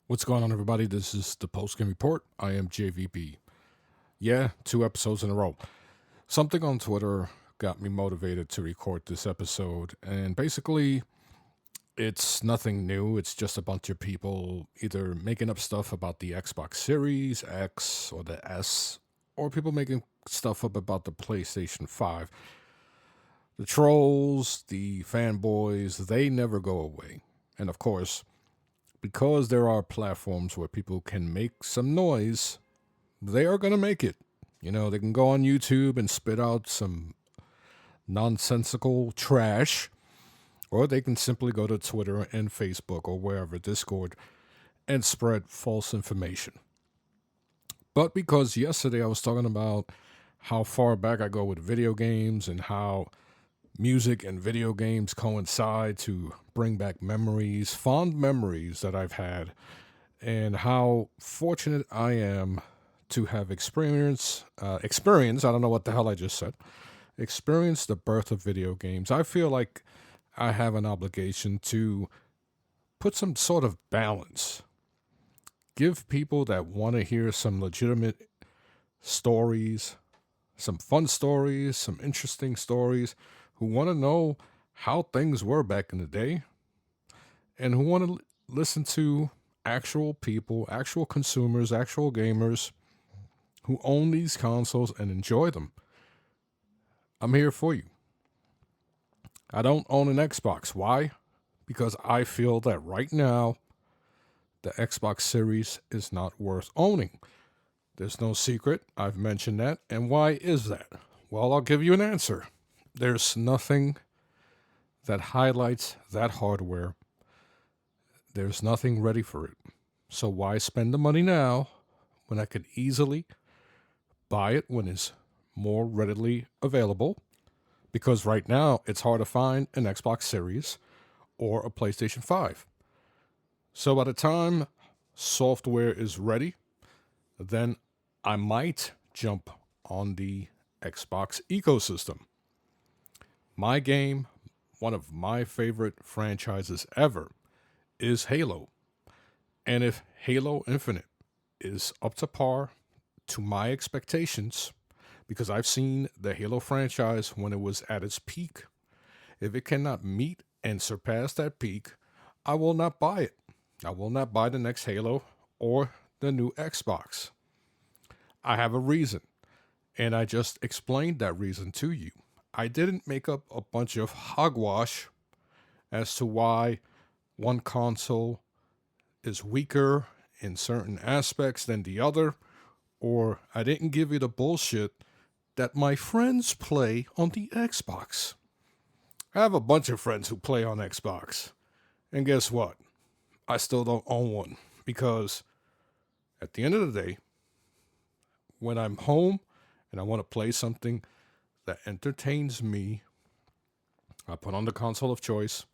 What's going on, everybody? This is the Post Game Report. I am JVB. Yeah, 2 episodes in a row. Something on Twitter got me motivated to record this episode, and basically, it's nothing new. It's just a bunch of people either making up stuff about the Xbox Series X or the S, or people making stuff up about the PlayStation 5. The trolls, the fanboys, they never go away. And of course, because there are platforms where people can make some noise, they are going to make it. You know, they can go on YouTube and spit out some nonsensical trash, or they can simply go to Twitter and Facebook or wherever, Discord, and spread false information. But because yesterday I was talking about how far back I go with video games and how music and video games coincide to bring back memories, fond memories that I've had, and how fortunate I am to have experience, I don't know what the hell I just said, experience the birth of video games. I feel like I have an obligation to put some sort of balance. Give people that want to hear some legitimate stories, some fun stories, some interesting stories, who want to know how things were back in the day, and who want to listen to actual people, actual consumers, actual gamers who own these consoles and enjoy them. I'm here for you. I don't own an Xbox. Why? Because I feel that right now, the Xbox Series is not worth owning. There's no secret. I've mentioned that. And why is that? Well, I'll give you an answer. There's nothing that highlights that hardware. There's nothing ready for it. So why spend the money now when I could easily buy it when it's more readily available? Because right now it's hard to find an Xbox Series or a PlayStation 5. So by the time software is ready, then I might jump on the Xbox ecosystem. My game, one of my favorite franchises ever, is Halo. And if Halo Infinite is up to par to my expectations, because I've seen the Halo franchise when it was at its peak, if it cannot meet and surpass that peak, I will not buy it. I will not buy the next Halo or the new Xbox. I have a reason, and I just explained that reason to you. I didn't make up a bunch of hogwash as to why one console is weaker in certain aspects than the other, or I didn't give you the bullshit that my friends play on the Xbox. I have a bunch of friends who play on Xbox, and guess what? I still don't own one because at the end of the day, when I'm home and I want to play something that entertains me, I put on the console of choice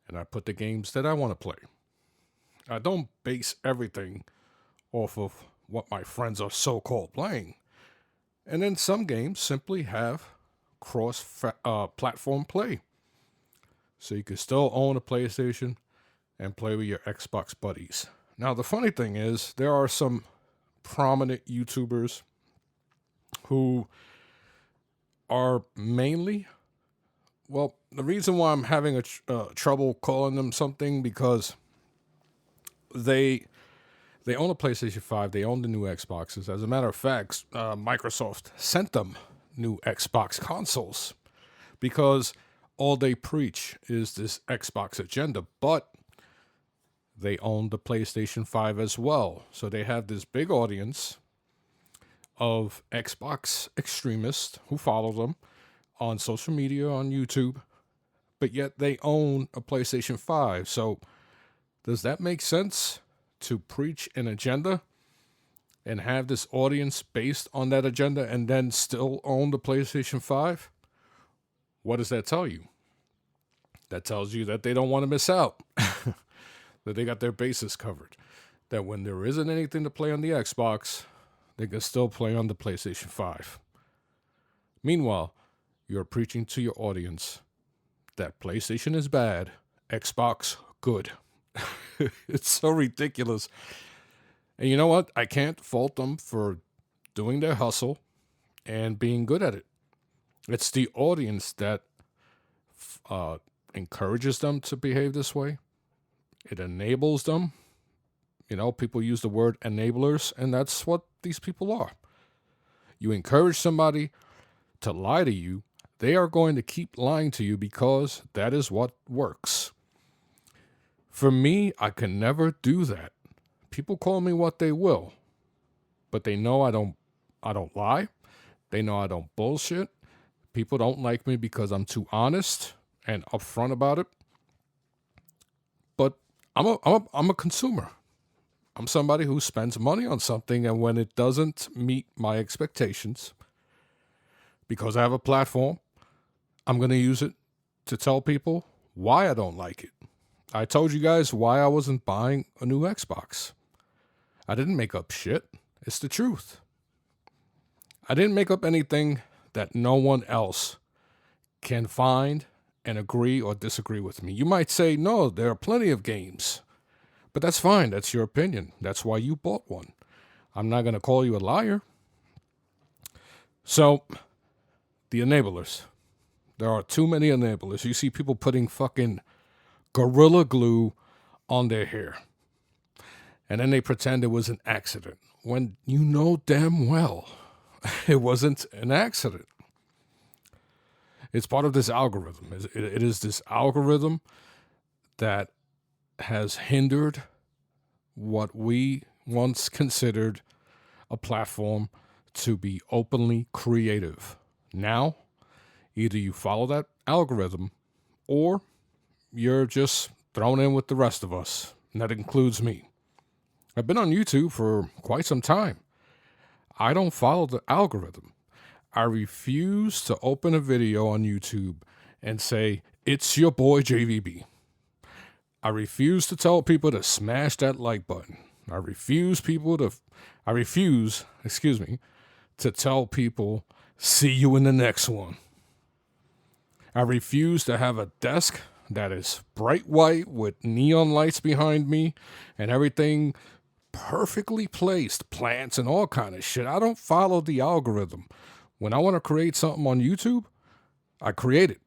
and I put the games that I want to play. I don't base everything off of what my friends are so-called playing. And then some games simply have cross-platform play. So you can still own a PlayStation and play with your Xbox buddies. Now, the funny thing is, there are some prominent YouTubers who are mainly, well, the reason why I'm having trouble calling them something because they own a PlayStation 5, they own the new Xboxes. As a matter of fact, Microsoft sent them new Xbox consoles because all they preach is this Xbox agenda, but they own the PlayStation 5 as well. So they have this big audience of Xbox extremists who follow them on social media, on YouTube, but yet they own a PlayStation 5. So does that make sense to preach an agenda and have this audience based on that agenda and then still own the PlayStation 5? What does that tell you? That tells you that they don't want to miss out, that they got their bases covered, that when there isn't anything to play on the Xbox, they can still play on the PlayStation 5. Meanwhile, you're preaching to your audience that PlayStation is bad, Xbox good. It's so ridiculous. And you know what? I can't fault them for doing their hustle and being good at it. It's the audience that uh, encourages them to behave this way. It enables them. You know, people use the word enablers, and that's what these people are. You encourage somebody to lie to you, they are going to keep lying to you because that is what works. For me, I can never do that. People call me what they will, but they know I don't lie. They know I don't bullshit. People don't like me because I'm too honest and upfront about it. But I'm a consumer. I'm somebody who spends money on something, and when it doesn't meet my expectations, because I have a platform, I'm going to use it to tell people why I don't like it. I told you guys why I wasn't buying a new Xbox. I didn't make up shit. It's the truth. I didn't make up anything that no one else can find and agree or disagree with me. You might say, no, there are plenty of games. But that's fine. That's your opinion. That's why you bought one. I'm not going to call you a liar. So, the enablers. There are too many enablers. You see people putting fucking Gorilla Glue on their hair. And then they pretend it was an accident. When you know damn well it wasn't an accident. It's part of this algorithm. It is this algorithm that has hindered what we once considered a platform to be openly creative. Now, either you follow that algorithm or you're just thrown in with the rest of us, and that includes me. I've been on YouTube for quite some time. I don't follow the algorithm. I refuse to open a video on YouTube and say, it's your boy JVB. I refuse to tell people to smash that like button. I refuse to tell people, see you in the next one. I refuse to have a desk that is bright white with neon lights behind me and everything perfectly placed, plants and all kind of shit. I don't follow the algorithm. When I want to create something on YouTube, I create it.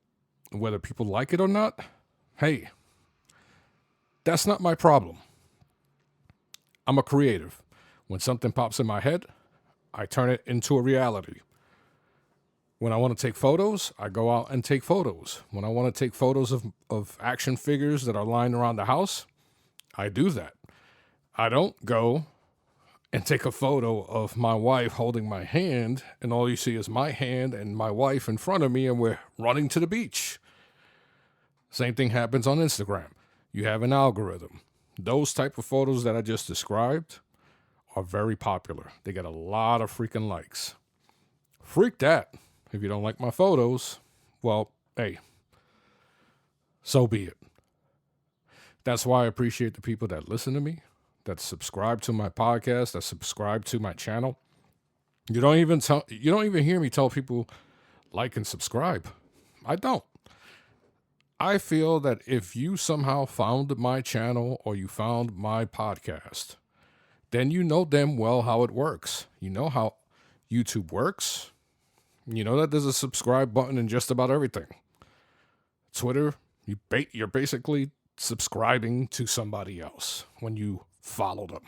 Whether people like it or not, hey, that's not my problem. I'm a creative. When something pops in my head, I turn it into a reality. When I want to take photos, I go out and take photos. When I want to take photos of action figures that are lying around the house, I do that. I don't go and take a photo of my wife holding my hand, and all you see is my hand and my wife in front of me, and we're running to the beach. Same thing happens on Instagram. You have an algorithm. Those type of photos that I just described are very popular. They get a lot of freaking likes. Freak that. If you don't like my photos, well, hey, so be it. That's why I appreciate the people that listen to me, that subscribe to my podcast, that subscribe to my channel. You don't even hear me tell people like and subscribe. I don't. I feel that if you somehow found my channel or you found my podcast, then you know damn well how it works. You know how YouTube works. You know that there's a subscribe button in just about everything. Twitter, you're basically subscribing to somebody else when you follow them.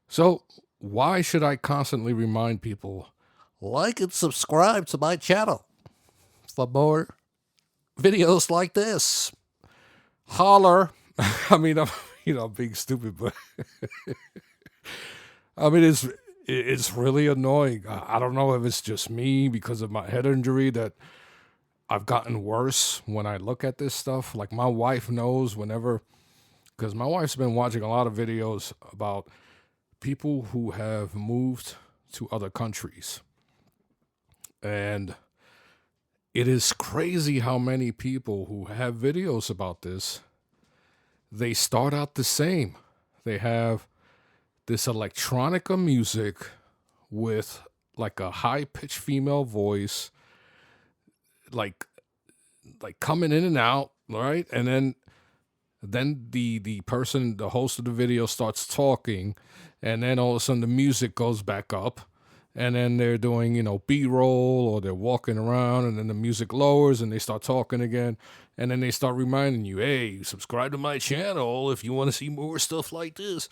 So why should I constantly remind people, like and subscribe to my channel for more videos like this? Holler. I mean, I'm being stupid, but I mean, it's really annoying. I don't know if it's just me because of my head injury that I've gotten worse when I look at this stuff. Like my wife knows whenever, because my wife's been watching a lot of videos about people who have moved to other countries. And it is crazy how many people who have videos about this, they start out the same. They have this electronica music with like a high-pitched female voice, like coming in and out, right? And then Then the person, the host of the video, starts talking, and then all of a sudden the music goes back up, and then they're doing, B-roll, or they're walking around, and then the music lowers and they start talking again, and then they start reminding you, hey, subscribe to my channel if you want to see more stuff like this.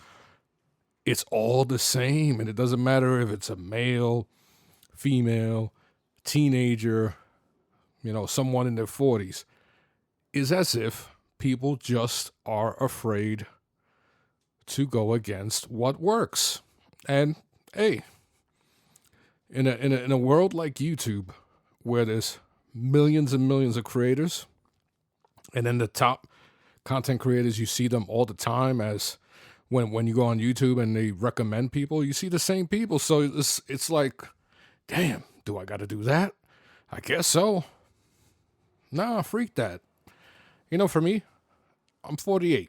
It's all the same, and it doesn't matter if it's a male, female, teenager, someone in their 40s. It's as if people just are afraid to go against what works. And hey, in a world like YouTube, where there's millions and millions of creators, and then the top content creators, you see them all the time. As when you go on YouTube and they recommend people, you see the same people. So it's like, damn, do I got to do that? I guess so. Nah, freak that. For me, I'm 48.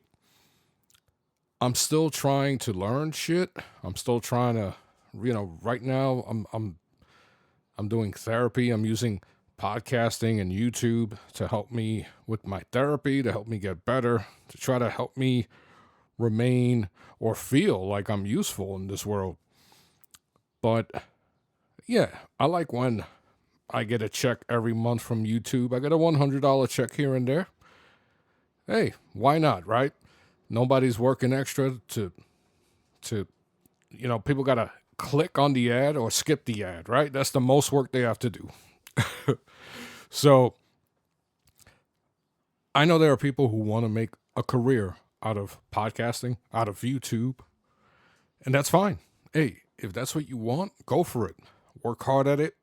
I'm still trying to learn shit. I'm still trying to, right now I'm doing therapy. I'm using podcasting and YouTube to help me with my therapy, to help me get better, to try to help me remain or feel like I'm useful in this world. But yeah, I like when I get a check every month from YouTube. I get a $100 check here and there. Hey, why not, right? Nobody's working extra to people got to click on the ad or skip the ad, right? That's the most work they have to do. So I know there are people who want to make a career out of podcasting, out of YouTube, and that's fine. Hey, if that's what you want, go for it. Work hard at it,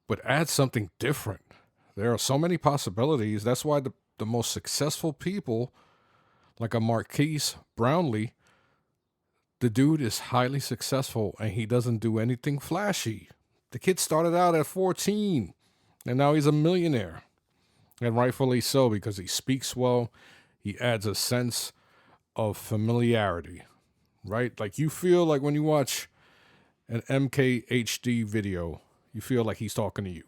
but add something different. There are so many possibilities. That's why the most successful people, like a Marquise Brownlee, the dude is highly successful and he doesn't do anything flashy. The kid started out at 14 and now he's a millionaire. And rightfully so, because he speaks well. He adds a sense of familiarity, right? Like you feel like when you watch an MKHD video, you feel like he's talking to you.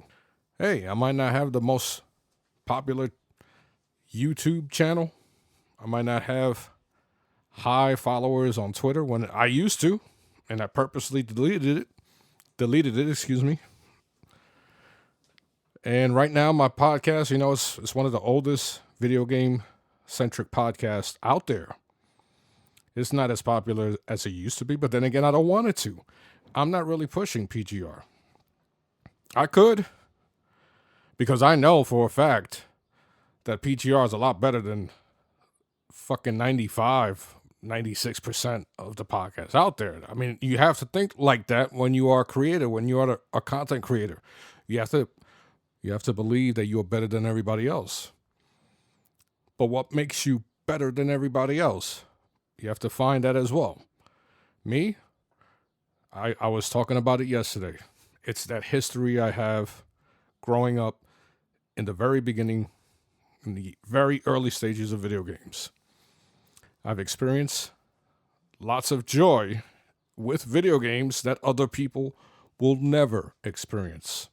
Hey, I might not have the most popular YouTube channel. I might not have high followers on Twitter when I used to, and I purposely deleted it, excuse me. And right now my podcast, it's one of the oldest video game centric podcasts out there. It's not as popular as it used to be, but then again, I don't want it to. I'm not really pushing PGR. I could, because I know for a fact that PGR is a lot better than fucking 96% of the podcasts out there. I mean, you have to think like that when you are a creator, when you are a content creator. You have to believe that you're better than everybody else. But what makes you better than everybody else? You have to find that as well. Me, I was talking about it yesterday. It's that history I have growing up in the very beginning, in the very early stages of video games. I've experienced lots of joy with video games that other people will never experience.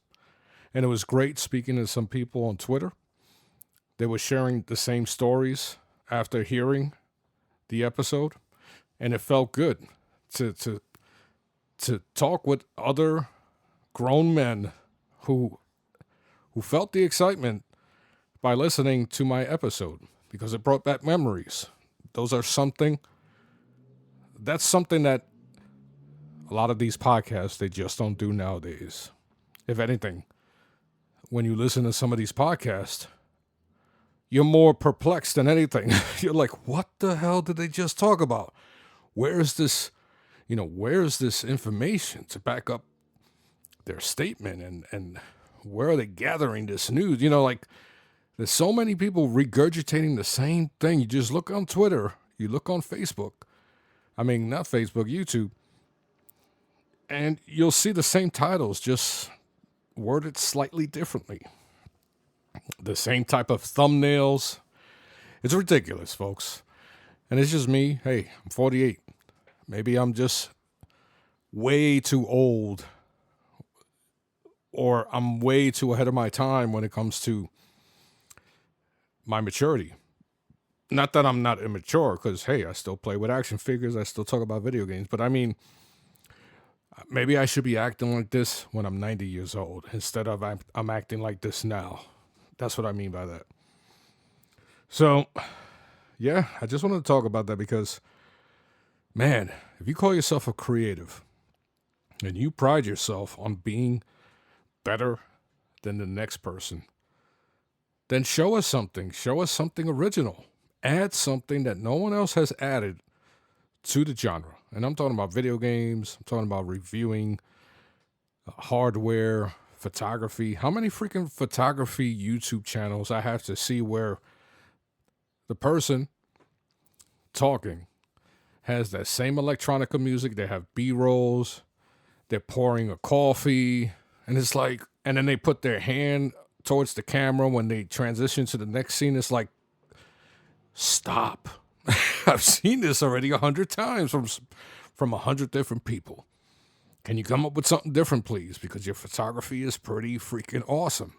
And it was great speaking to some people on Twitter. They were sharing the same stories after hearing the episode. And it felt good to talk with other grown men who felt the excitement by listening to my episode, because it brought back memories. That's something that a lot of these podcasts, they just don't do nowadays. If anything, when you listen to some of these podcasts, you're more perplexed than anything. You're like, what the hell did they just talk about? Where's this information to back up their statement, and where are they gathering this news? There's so many people regurgitating the same thing. You just look on Twitter, you look on Facebook. I mean, not Facebook, YouTube. And you'll see the same titles, just worded slightly differently. The same type of thumbnails. It's ridiculous, folks. And it's just me. Hey, I'm 48. Maybe I'm just way too old, or I'm way too ahead of my time when it comes to my maturity. Not that I'm not immature, because hey, I still play with action figures. I still talk about video games. But I mean, maybe I should be acting like this when I'm 90 years old instead of I'm acting like this now. That's what I mean by that. So, yeah, I just wanted to talk about that because, man, if you call yourself a creative and you pride yourself on being better than the next person, then show us something. Show us something original. Add something that no one else has added to the genre. And I'm talking about video games. I'm talking about reviewing hardware, photography. How many freaking photography YouTube channels I have to see where the person talking has that same electronica music? They have B-rolls. They're pouring a coffee. And it's like, and then they put their hand towards the camera when they transition to the next scene. It's like, stop. I've seen this already 100 times from 100 different people. Can you come up with something different, please? Because your photography is pretty freaking awesome.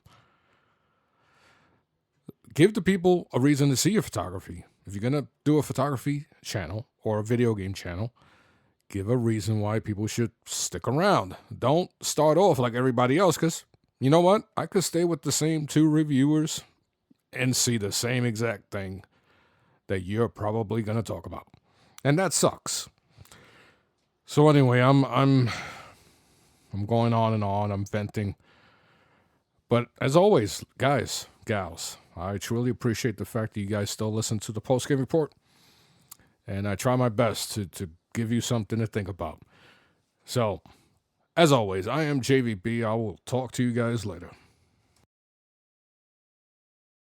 Give the people a reason to see your photography. If you're going to do a photography channel or a video game channel, give a reason why people should stick around. Don't start off like everybody else, because you know what? I could stay with the same 2 reviewers and see the same exact thing that you're probably going to talk about. And that sucks. So anyway, I'm going on and on. I'm venting. But as always, guys, gals, I truly appreciate the fact that you guys still listen to the post-game report. And I try my best to give you something to think about. So, as always, I am JVB. I will talk to you guys later.